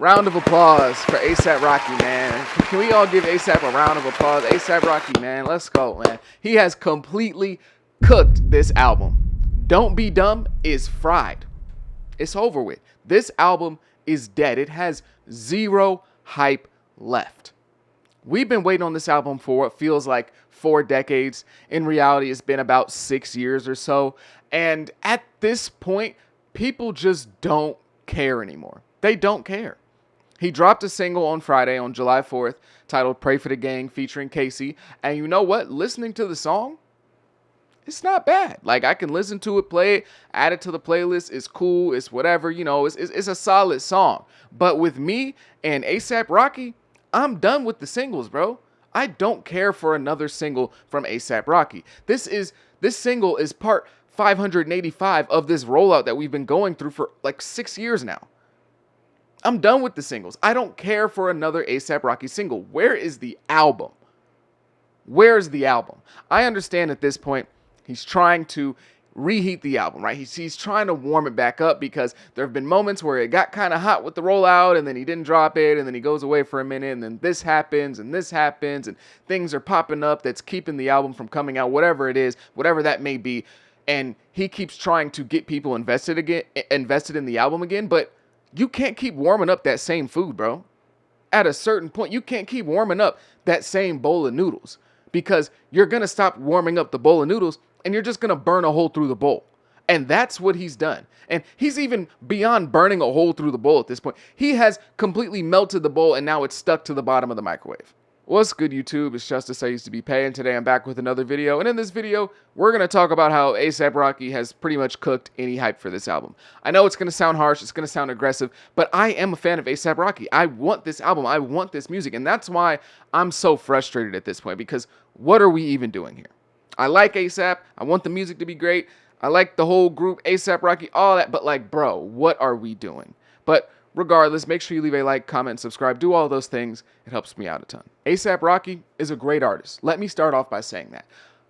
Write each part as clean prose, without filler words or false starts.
Round of applause for ASAP Rocky, man. Can we all give ASAP a round of applause? ASAP Rocky, man. Let's go, man. He has completely cooked this album. Don't Be Dumb is fried. It's over with. This album is dead. It has zero hype left. We've been waiting on this album for what feels like 4 decades. In reality, it's been about 6 years or so. And at this point, people just don't care anymore. They don't care. He dropped a single on Friday, on July 4th, titled Pray for the Gang, featuring Casey. And you know what? Listening to the song, it's not bad. Like, I can listen to it, play it, add it to the playlist. It's cool. It's whatever. You know, it's a solid song. But with me and ASAP Rocky, I'm done with the singles, bro. I don't care for another single from ASAP Rocky. This single is part 585 of this rollout that we've been going through for like 6 years now. I'm done with the singles. I don't care for another ASAP Rocky single. Where is the album? Where's the album? I understand at this point he's trying to reheat the album, right? He's trying to warm it back up because there have been moments where it got kind of hot with the rollout and then he didn't drop it and then he goes away for a minute and then this happens and things are popping up that's keeping the album from coming out, whatever it is, whatever that may be. And he keeps trying to get people invested in the album again, but you can't keep warming up that same food, bro. At a certain point, you can't keep warming up that same bowl of noodles because you're going to stop warming up the bowl of noodles and you're just going to burn a hole through the bowl. And that's what he's done. And he's even beyond burning a hole through the bowl at this point. He has completely melted the bowl and now it's stuck to the bottom of the microwave. What's good, YouTube? It's Justice I Used to Be Paying. Today I'm back with another video. And in this video, we're going to talk about how ASAP Rocky has pretty much cooked any hype for this album. I know it's going to sound harsh. It's going to sound aggressive. But I am a fan of ASAP Rocky. I want this album. I want this music. And that's why I'm so frustrated at this point. Because what are we even doing here? I like ASAP. I want the music to be great. I like the whole group, ASAP Rocky, all that. But like, bro, what are we doing? But regardless, make sure you leave a like, comment, and subscribe. Do all those things. It helps me out a ton. ASAP Rocky is a great artist. Let me start off by saying that.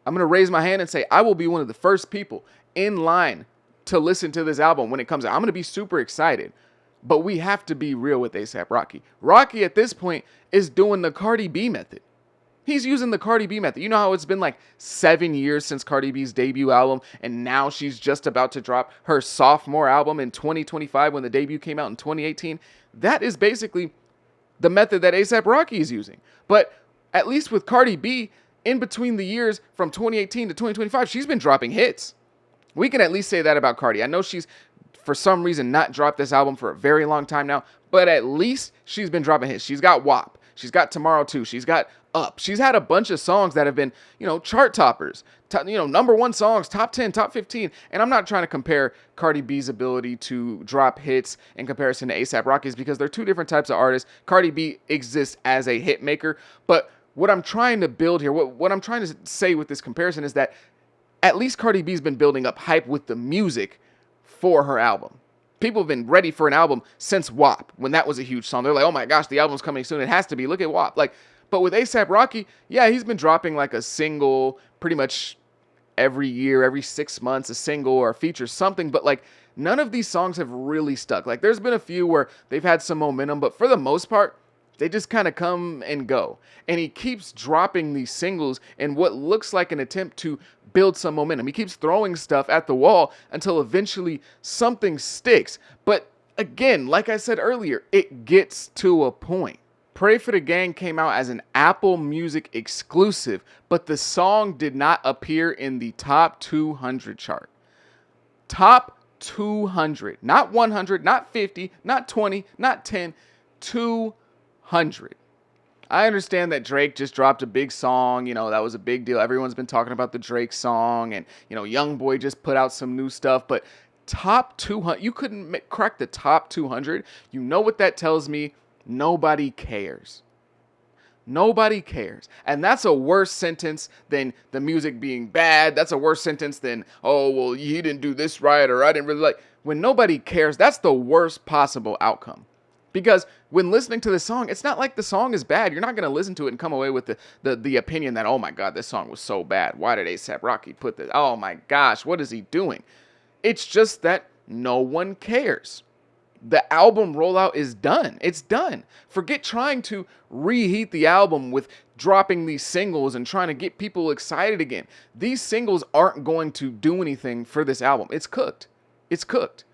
I'm going to raise my hand and say I will be one of the first people in line to listen to this album when it comes out. I'm going to be super excited. But we have to be real with ASAP Rocky. Rocky at this point is doing the Cardi B method. He's using the Cardi B method. You know how it's been like 7 years since Cardi B's debut album, and now she's just about to drop her sophomore album in 2025 when the debut came out in 2018? That is basically the method that ASAP Rocky is using. But at least with Cardi B, in between the years from 2018 to 2025, she's been dropping hits. We can at least say that about Cardi. I know she's, for some reason, not dropped this album for a very long time now, but at least she's been dropping hits. She's got WAP. She's got Tomorrow Too. She's got Up. She's had a bunch of songs that have been, chart toppers, number 1 songs, top 10, top 15. And I'm not trying to compare Cardi B's ability to drop hits in comparison to ASAP Rocky's because they're two different types of artists. Cardi B exists as a hit maker. But what I'm trying to build here, what I'm trying to say with this comparison is that at least Cardi B's been building up hype with the music for her album. People have been ready for an album since WAP, when that was a huge song. They're like, oh my gosh, the album's coming soon. It has to be. Look at WAP. But with ASAP Rocky, yeah, he's been dropping like a single pretty much every year, every 6 months, a single or a feature, something. But like none of these songs have really stuck. Like there's been a few where they've had some momentum, but for the most part, they just kind of come and go. And he keeps dropping these singles in what looks like an attempt to build some momentum. He keeps throwing stuff at the wall until eventually something sticks. But again, like I said earlier, it gets to a point. Pray for the Gang came out as an Apple Music exclusive, but the song did not appear in the top 200 chart. Top 200. Not 100, not 50, not 20, not 10, 200. I understand that Drake just dropped a big song. That was a big deal. Everyone's been talking about the Drake song, and, Youngboy just put out some new stuff. But top 200, you couldn't crack the top 200. You know what that tells me? Nobody cares. Nobody cares. And that's a worse sentence than the music being bad. That's a worse sentence than, oh, well, he didn't do this right, or I didn't really like. When nobody cares, that's the worst possible outcome. Because when listening to the song, it's not like the song is bad. You're not going to listen to it and come away with the opinion that, oh my God, this song was so bad. Why did ASAP Rocky put this? Oh my gosh, what is he doing? It's just that no one cares. The album rollout is done. It's done. Forget trying to reheat the album with dropping these singles and trying to get people excited again. These singles aren't going to do anything for this album. It's cooked. It's cooked.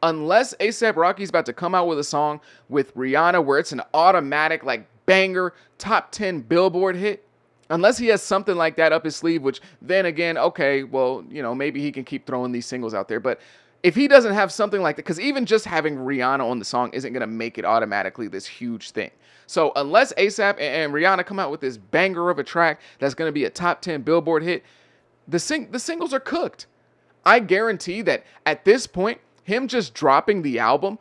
Unless A$AP Rocky's about to come out with a song with Rihanna where it's an automatic, like, banger, top 10 Billboard hit, unless he has something like that up his sleeve, which then again, okay, well, maybe he can keep throwing these singles out there. But if he doesn't have something like that, because even just having Rihanna on the song isn't going to make it automatically this huge thing. So unless A$AP and Rihanna come out with this banger of a track that's going to be a top 10 Billboard hit, the singles are cooked. I guarantee that at this point, him just dropping the album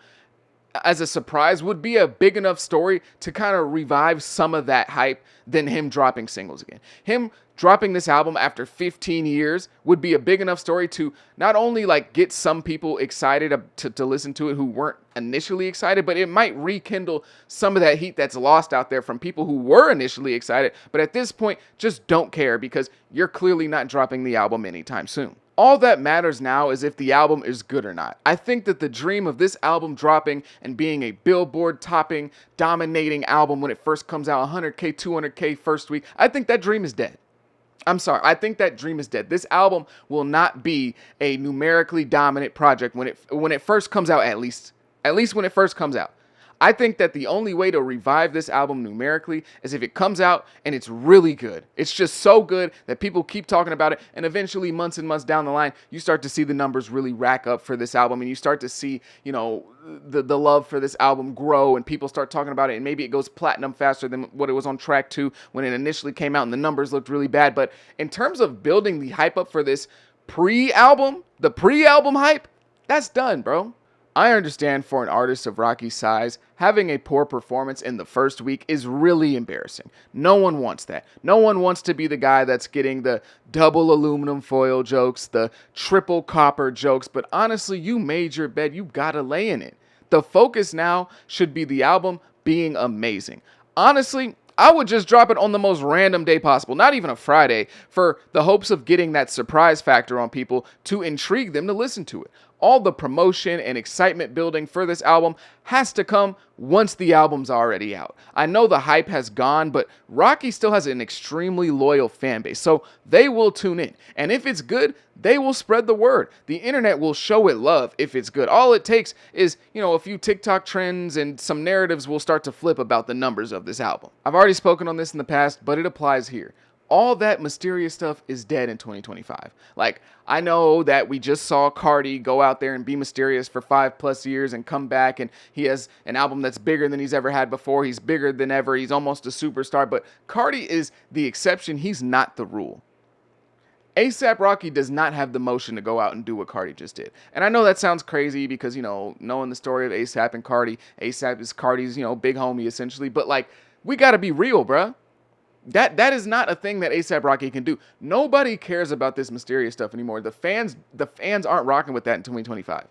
as a surprise would be a big enough story to kind of revive some of that hype than him dropping singles again. Him dropping this album after 15 years would be a big enough story to not only like get some people excited to listen to it who weren't initially excited, but it might rekindle some of that heat that's lost out there from people who were initially excited, but at this point just don't care because you're clearly not dropping the album anytime soon. All that matters now is if the album is good or not. I think that the dream of this album dropping and being a Billboard topping, dominating album when it first comes out, 100K, 200K first week, I think that dream is dead. I'm sorry, I think that dream is dead. This album will not be a numerically dominant project when it first comes out, at least when it first comes out. I think that the only way to revive this album numerically is if it comes out and it's really good. It's just so good that people keep talking about it, and eventually months and months down the line, you start to see the numbers really rack up for this album, and you start to see, the love for this album grow, and people start talking about it, and maybe it goes platinum faster than what it was on track 2 when it initially came out and the numbers looked really bad. But in terms of building the hype up for this the pre-album hype, that's done, bro. I understand for an artist of Rocky's size, having a poor performance in the first week is really embarrassing. No one wants that. No one wants to be the guy that's getting the double aluminum foil jokes, the triple copper jokes, but honestly, you made your bed, you gotta lay in it. The focus now should be the album being amazing. Honestly, I would just drop it on the most random day possible, not even a Friday, for the hopes of getting that surprise factor on people to intrigue them to listen to it. All the promotion and excitement building for this album has to come once the album's already out. I know the hype has gone, but Rocky still has an extremely loyal fan base, so they will tune in. And if it's good, they will spread the word. The internet will show it love if it's good. All it takes is, a few TikTok trends and some narratives will start to flip about the numbers of this album. I've already spoken on this in the past, but it applies here. All that mysterious stuff is dead in 2025. Like, I know that we just saw Cardi go out there and be mysterious for 5+ years and come back, and he has an album that's bigger than he's ever had before. He's bigger than ever. He's almost a superstar, but Cardi is the exception. He's not the rule. A$AP Rocky does not have the motion to go out and do what Cardi just did. And I know that sounds crazy because, knowing the story of A$AP and Cardi, A$AP is Cardi's, big homie essentially, but like, we gotta be real, bruh. That is not a thing that A$AP Rocky can do. Nobody cares about this mysterious stuff anymore. The fans aren't rocking with that in 2025.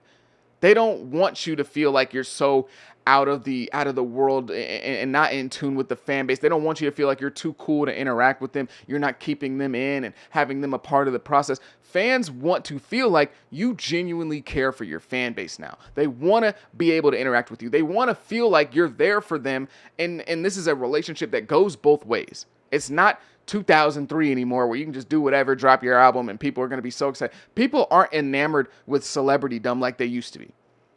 They don't want you to feel like you're so out of the world and not in tune with the fan base. They don't want you to feel like you're too cool to interact with them. You're not keeping them in and having them a part of the process. Fans want to feel like you genuinely care for your fan base now. They want to be able to interact with you. They want to feel like you're there for them. And this is a relationship that goes both ways. It's not 2003 anymore where you can just do whatever, drop your album, and people are going to be so excited. People aren't enamored with celebrity-dom like they used to be.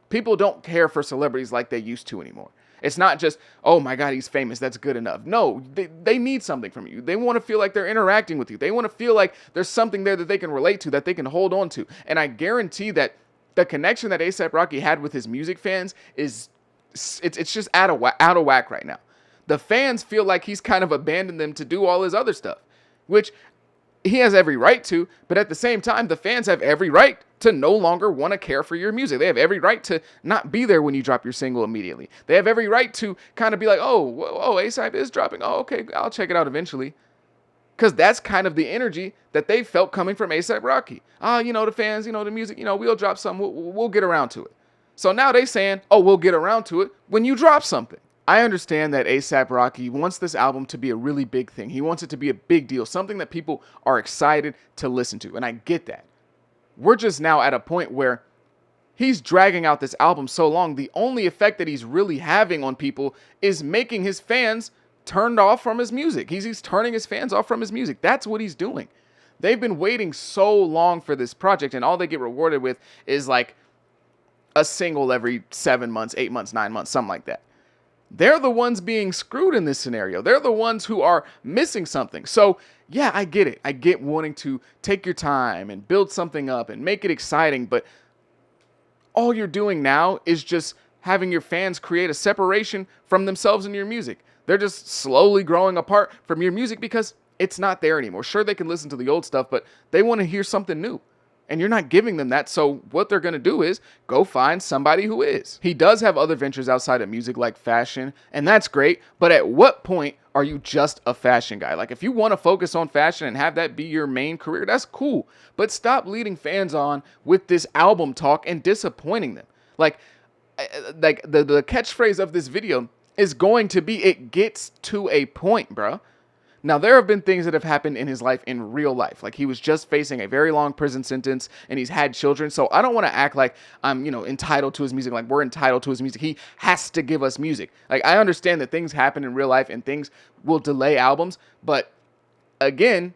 People don't care for celebrities like they used to anymore. It's not just, oh my God, he's famous, that's good enough. No, they need something from you. They want to feel like they're interacting with you. They want to feel like there's something there that they can relate to, that they can hold on to. And I guarantee that the connection that A$AP Rocky had with his music fans it's just out of whack right now. The fans feel like he's kind of abandoned them to do all his other stuff, which he has every right to, but at the same time, the fans have every right to no longer want to care for your music. They have every right to not be there when you drop your single immediately. They have every right to kind of be like, oh, A$AP is dropping. Oh, okay, I'll check it out eventually. Because that's kind of the energy that they felt coming from A$AP Rocky. The fans, the music, we'll drop something, we'll get around to it. So now they saying, oh, we'll get around to it when you drop something. I understand that A$AP Rocky wants this album to be a really big thing. He wants it to be a big deal, something that people are excited to listen to, and I get that. We're just now at a point where He's dragging out this album so long. The only effect that he's really having on people is making his fans turned off from his music. He's turning his fans off from his music. That's what he's doing. They've been waiting so long for this project, and all they get rewarded with is like a single every 7 months, 8 months, 9 months, something like that. They're the ones being screwed in this scenario. They're the ones who are missing something. So yeah, I get it. I get wanting to take your time and build something up and make it exciting, but all you're doing now is just having your fans create a separation from themselves and your music. They're just slowly growing apart from your music because it's not there anymore. Sure, they can listen to the old stuff, but they want to hear something new. And you're not giving them that, so what they're going to do is go find somebody who is. He does have other ventures outside of music like fashion, and that's great, but at what point are you just a fashion guy? Like, if you want to focus on fashion and have that be your main career, that's cool. But stop leading fans on with this album talk and disappointing them. Like the catchphrase of this video is going to be, it gets to a point, bro. Now, there have been things that have happened in his life in real life. Like, he was just facing a very long prison sentence and he's had children. So I don't want to act like I'm, entitled to his music. Like, we're entitled to his music. He has to give us music. Like, I understand that things happen in real life and things will delay albums. But again,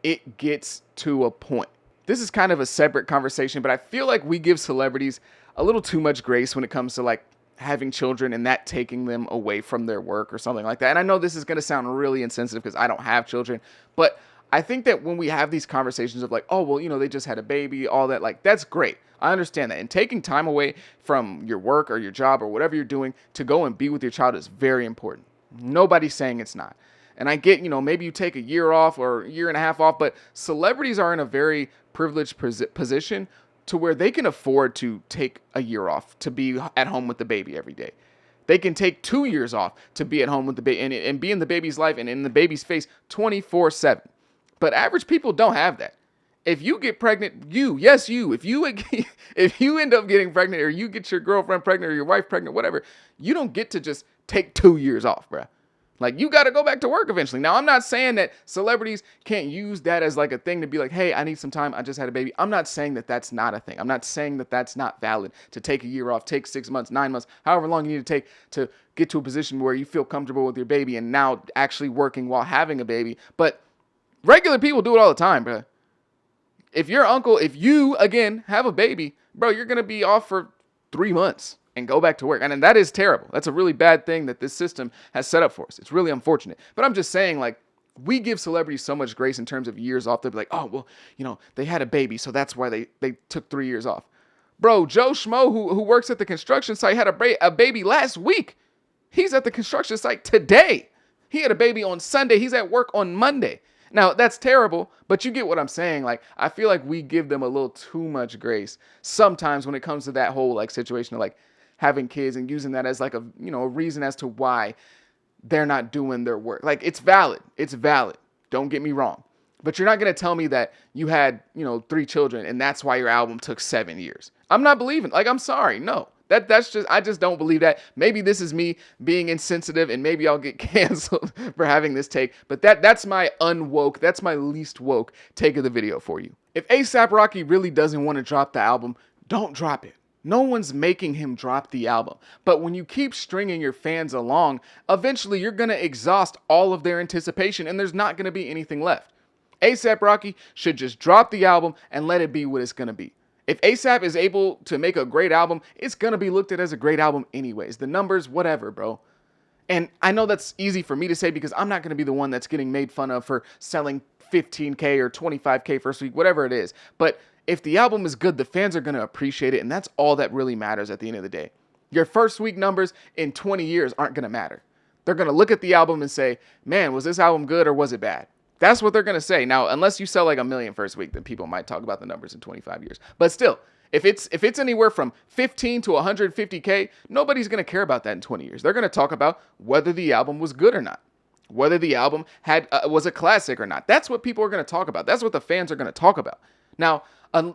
it gets to a point. This is kind of a separate conversation, but I feel like we give celebrities a little too much grace when it comes to like having children and that taking them away from their work or something like that. And I know this is going to sound really insensitive because I don't have children, but I think that when we have these conversations of like, oh, well, they just had a baby, all that, like, that's great. I understand that. And taking time away from your work or your job or whatever you're doing to go and be with your child is very important. Nobody's saying it's not. And I get, maybe you take a year off or a year and a half off, but celebrities are in a very privileged position to where they can afford to take a year off to be at home with the baby every day. They can take 2 years off to be at home with the baby and be in the baby's life and in the baby's face 24/7. But average people don't have that. If you get pregnant, if you end up getting pregnant or you get your girlfriend pregnant or your wife pregnant, whatever, you don't get to just take 2 years off, bruh. Like, you got to go back to work eventually. Now, I'm not saying that celebrities can't use that as like a thing to be like, hey, I need some time. I just had a baby. I'm not saying that that's not a thing. I'm not saying that that's not valid to take a year off, take 6 months, 9 months, however long you need to take to get to a position where you feel comfortable with your baby and now actually working while having a baby. But regular people do it all the time, bro. If you, again, have a baby, bro, you're going to be off for 3 months. And go back to work. And that is terrible. That's a really bad thing that this system has set up for us. It's really unfortunate. But I'm just saying, like, we give celebrities so much grace in terms of years off. They'll be like, oh, well, they had a baby, so that's why they took 3 years off. Bro, Joe Schmo, who works at the construction site, had a baby last week. He's at the construction site today. He had a baby on Sunday. He's at work on Monday. Now, that's terrible, but you get what I'm saying. Like, I feel like we give them a little too much grace sometimes when it comes to that whole, like, situation of, like, having kids and using that as like a reason as to why they're not doing their work. Like, it's valid. It's valid. Don't get me wrong. But you're not going to tell me that you had, 3 children and that's why your album took 7 years. I'm not believing. Like, I'm sorry. No. I just don't believe that. Maybe this is me being insensitive and maybe I'll get canceled for having this take. But that's my unwoke, that's my least woke take of the video for you. If A$AP Rocky really doesn't want to drop the album, don't drop it. No one's making him drop the album. But when you keep stringing your fans along, eventually you're going to exhaust all of their anticipation and there's not going to be anything left. A$AP Rocky should just drop the album and let it be what it's going to be. If A$AP is able to make a great album, it's going to be looked at as a great album anyways. The numbers, whatever, bro. And I know that's easy for me to say because I'm not going to be the one that's getting made fun of for selling 15K or 25K first week, whatever it is. But if the album is good, the fans are going to appreciate it, and that's all that really matters at the end of the day. Your first week numbers in 20 years aren't going to matter. They're going to look at the album and say, man, was this album good or was it bad? That's what they're going to say. Now, unless you sell like 1 million first week, then people might talk about the numbers in 25 years. But still, if it's anywhere from 15 to 150K, nobody's going to care about that in 20 years. They're going to talk about whether the album was good or not, whether the album was a classic or not. That's what people are going to talk about. That's what the fans are going to talk about. Now,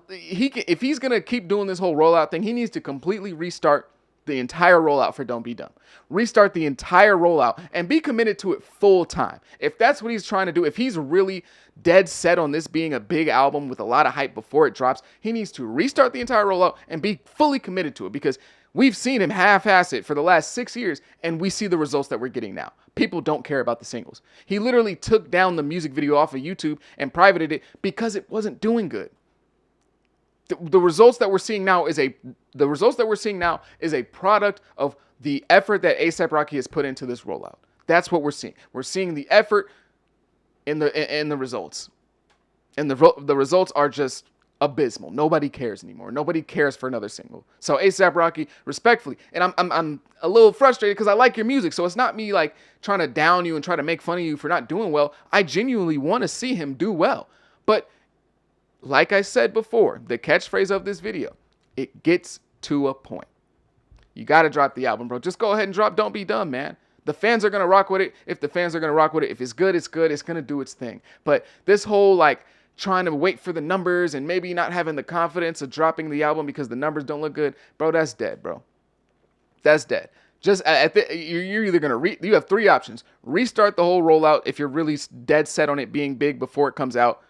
if he's going to keep doing this whole rollout thing, he needs to completely restart the entire rollout for Don't Be Dumb. Restart the entire rollout and be committed to it full time. If that's what he's trying to do, if he's really dead set on this being a big album with a lot of hype before it drops, he needs to restart the entire rollout and be fully committed to it, because we've seen him half-ass it for the last 6 years, and we see the results that we're getting now. People don't care about the singles. He literally took down the music video off of YouTube and privated it because it wasn't doing good. The results that we're seeing now is a product of the effort that A$AP Rocky has put into this rollout. That's what we're seeing. We're seeing the effort in the results, and the results are just abysmal. Nobody cares anymore. Nobody cares for another single. So A$AP Rocky, respectfully, and I'm a little frustrated because I like your music. So it's not me like trying to down you and try to make fun of you for not doing well. I genuinely want to see him do well, but like I said before, the catchphrase of this video, it gets to a point. You got to drop the album, bro. Just go ahead and drop Don't Be Dumb, man. The fans are going to rock with it. If the fans are going to rock with it, if it's good, it's good. It's going to do its thing. But this whole like trying to wait for the numbers and maybe not having the confidence of dropping the album because the numbers don't look good, bro, that's dead, bro. That's dead. Just you're either going to you have 3 options. Restart the whole rollout if you're really dead set on it being big before it comes out.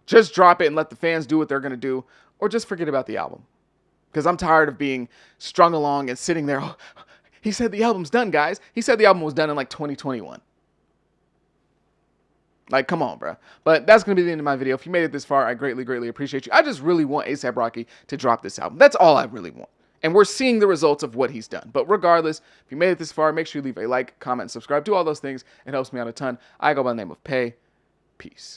Just drop it and let the fans do what they're going to do, or just forget about the album. Because I'm tired of being strung along and sitting there. Oh, he said the album's done, guys. He said the album was done in like 2021. Like, come on, bro. But that's going to be the end of my video. If you made it this far, I greatly, greatly appreciate you. I just really want A$AP Rocky to drop this album. That's all I really want. And we're seeing the results of what he's done. But regardless, if you made it this far, make sure you leave a like, comment, and subscribe. Do all those things. It helps me out a ton. I go by the name of Pay. Peace.